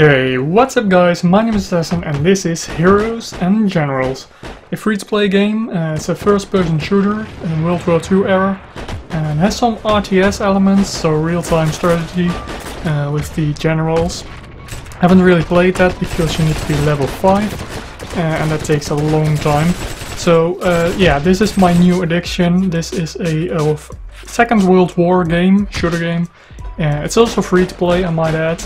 Hey, what's up guys, my name is Assassin and this is Heroes and Generals. A free-to-play game, it's a first-person shooter in World War II era and has some RTS elements, so real-time strategy with the generals. Haven't really played that because you need to be level 5 and that takes a long time. So yeah, this is my new addiction. This is a Second World War game, shooter game. It's also free to play, I might add.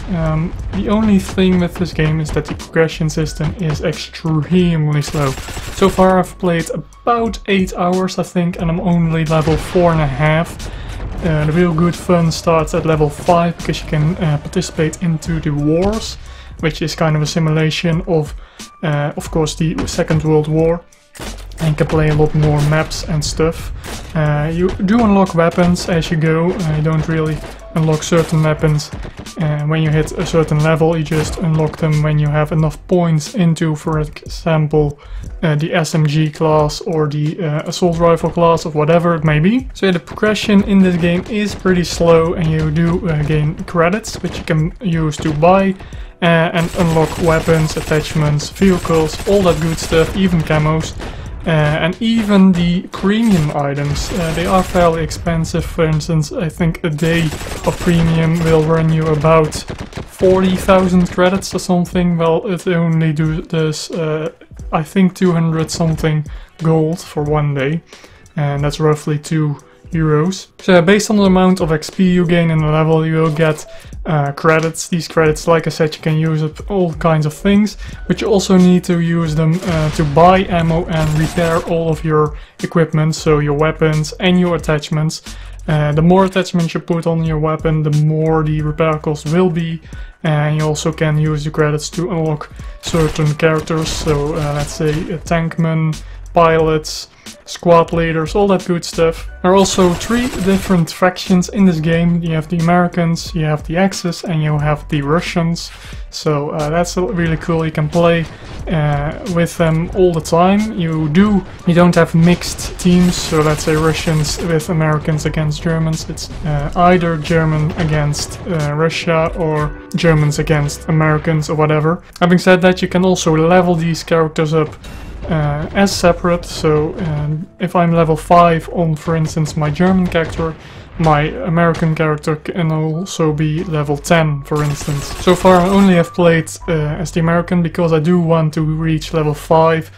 The only thing with this game is that the progression system is extremely slow. So far I've played about 8 hours I think, and I'm only level 4.5. The real good fun starts at level 5 because you can participate into the wars, which is kind of a simulation of course the Second World War. And you can play a lot more maps and stuff. You do unlock weapons as you go. You don't really unlock certain weapons when you hit a certain level. You just unlock them when you have enough points into, for example, the SMG class or the assault rifle class or whatever it may be. So yeah, the progression in this game is pretty slow, and you do gain credits which you can use to buy and unlock weapons, attachments, vehicles, all that good stuff, even camos. And even the premium items, they are fairly expensive. For instance, I think a day of premium will run you about 40,000 credits or something. Well, it only does, I think 200 something gold for one day, and that's roughly €2. So based on the amount of XP you gain in a level, you will get credits. These credits, like I said, you can use up all kinds of things, but you also need to use them to buy ammo and repair all of your equipment, so your weapons and your attachments. The more attachments you put on your weapon, the more the repair cost will be, and you also can use the credits to unlock certain characters, so let's say tankmen, pilots, squad leaders, all that good stuff. There are also 3 different factions in this game. You have the Americans, you have the Axis, and you have the Russians. So that's really cool. You can play with them all the time. You don't have mixed teams, so let's say Russians with Americans against Germans. It's either German against Russia or Germans against Americans or whatever. Having said that, you can also level these characters up as separate, so if I'm level 5 on, for instance, my German character, my American character can also be level 10, for instance. So far I only have played as the American because I do want to reach level 5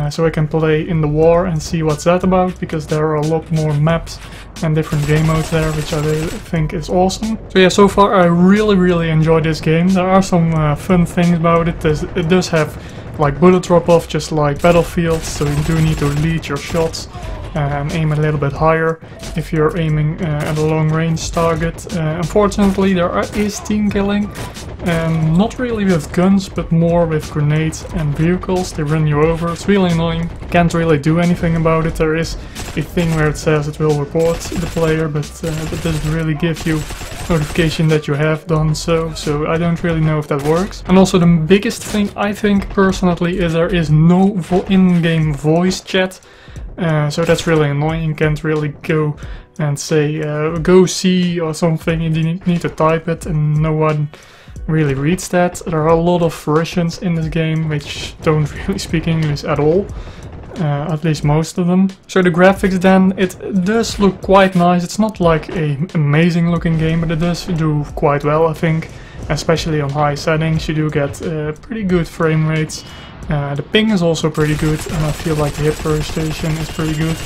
so I can play in the war and see what's that about, because there are a lot more maps and different game modes there, which I think is awesome. So yeah, so far I really enjoy this game. There are some fun things about it. It does have like bullet drop-off, just like Battlefield, so you do need to lead your shots and aim a little bit higher if you're aiming at a long-range target. Unfortunately, there is team killing, not really with guns, but more with grenades and vehicles. They run you over. It's really annoying. Can't really do anything about it. There is a thing where it says it will report the player, but it doesn't really give you notification that you have done so I don't really know if that works. And also the biggest thing I think personally is there is no in-game voice chat. So that's really annoying. You can't really go and say go see or something. You need to type it, and no one really reads that. There are a lot of Russians in this game which don't really speak English at all. At least most of them. So the graphics then, it does look quite nice. It's not like an amazing looking game, but it does do quite well, I think. Especially on high settings, you do get pretty good frame rates. The ping is also pretty good, and I feel like the hit registration is pretty good.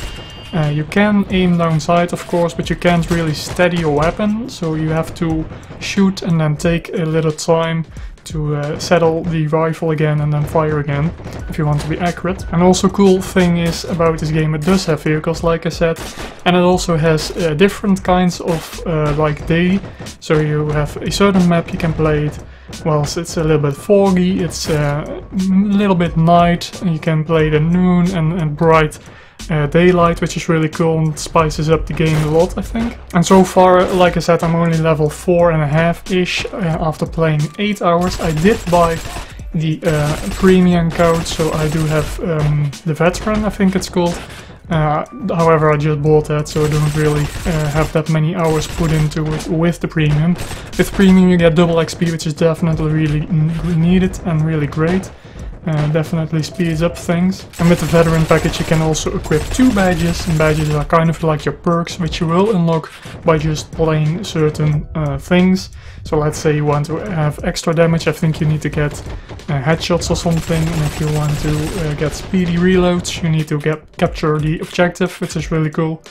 You can aim down sight, of course, but you can't really steady your weapon, so you have to shoot and then take a little time to settle the rifle again and then fire again if you want to be accurate. And also cool thing is about this game, it does have vehicles, like I said, and it also has different kinds of like day. So you have a certain map you can play it whilst it's a little bit foggy, it's a little bit night, and you can play it at noon and bright daylight, which is really cool and spices up the game a lot, I think. And so far, like I said, I'm only level 4.5-ish after playing 8 hours. I did buy the premium code, so I do have the veteran, I think it's called, However, I just bought that, so I don't really have that many hours put into it with the premium. With premium you get double XP, which is definitely really needed and really great. Definitely speeds up things. And with the veteran package you can also equip 2 badges, and badges are kind of like your perks, which you will unlock by just playing certain things. So let's say you want to have extra damage, I think you need to get headshots or something, and if you want to get speedy reloads you need to capture the objective, which is really cool.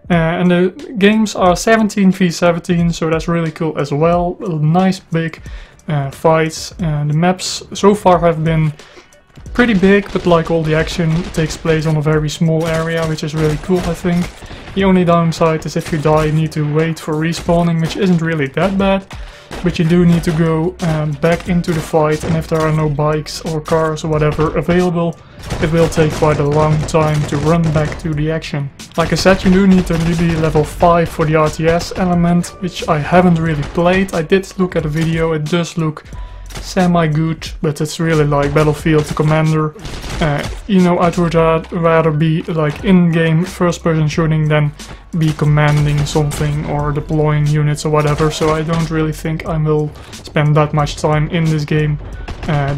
And the games are 17v17, so that's really cool as well. Nice big fights. The maps so far have been pretty big, but like all the action it takes place on a very small area, which is really cool I think. The only downside is if you die you need to wait for respawning, which isn't really that bad, but you do need to go back into the fight, and if there are no bikes or cars or whatever available, it will take quite a long time to run back to the action. Like I said, you do need to be level 5 for the RTS element, which I haven't really played. I did look at a video, it does look semi-good, but it's really like Battlefield to Commander. You know, I'd rather be like in-game first-person shooting than be commanding something or deploying units or whatever, so I don't really think I will spend that much time in this game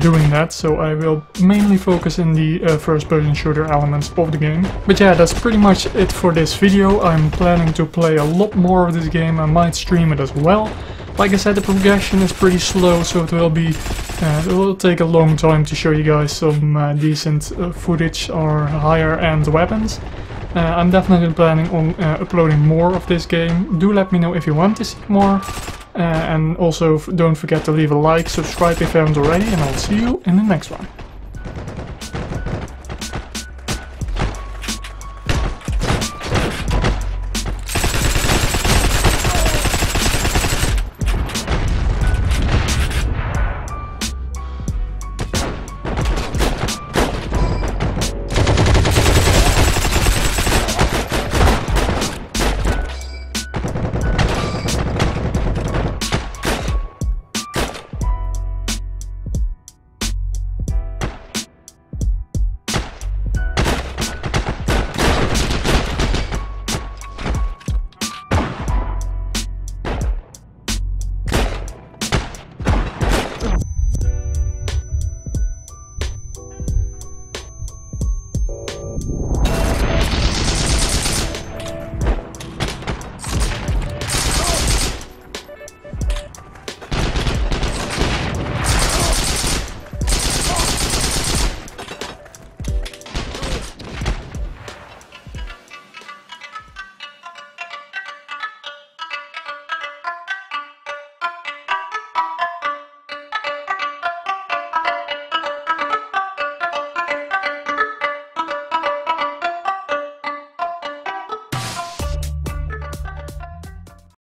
doing that, so I will mainly focus in the first-person shooter elements of the game. But yeah, that's pretty much it for this video. I'm planning to play a lot more of this game, I might stream it as well. Like I said, the progression is pretty slow, so it will take a long time to show you guys some decent footage or higher end weapons. I'm definitely planning on uploading more of this game. Do let me know if you want to see more. And also don't forget to leave a like, subscribe if you haven't already, and I'll see you in the next one.